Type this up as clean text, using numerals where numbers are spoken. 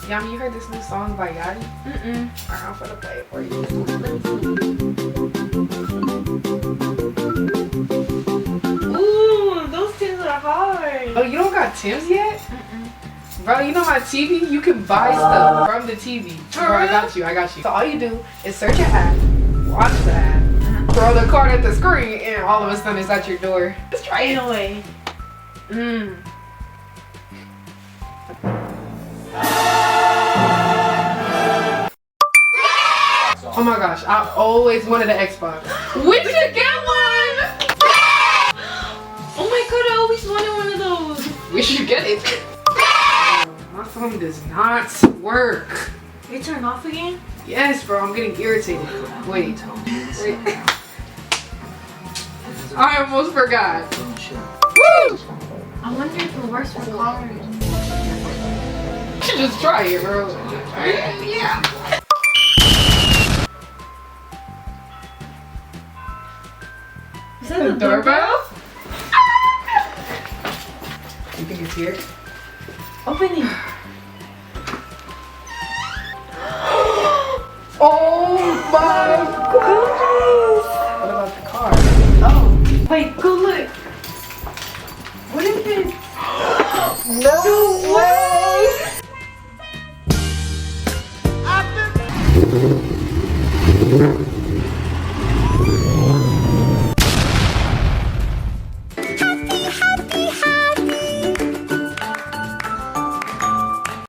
Yami, you heard this new song by Yachty? Mm-mm. Alright, I'm gonna play it for you. Ooh, those Tims are hard. Oh, you don't got Tim's yet? Mm-mm. Bro, you know my TV? You can buy stuff from the TV. Bro, I got you. So all you do is search an app, watch the app, throw the card at the screen, and all of a sudden it's at your door. Let's try it. No way. Oh my gosh, I always wanted an Xbox. We should get one! Oh my god, I always wanted one of those. We should get it. My phone does not work. You turned off again? Yes, bro, I'm getting irritated. Wait. I almost forgot. Woo! I wonder if it works for cars. You should just try it, bro. Yeah. Is that the doorbell? You think it's here? Opening. Oh my goodness! What about the car? Oh. Wait, go look. What is this? No way!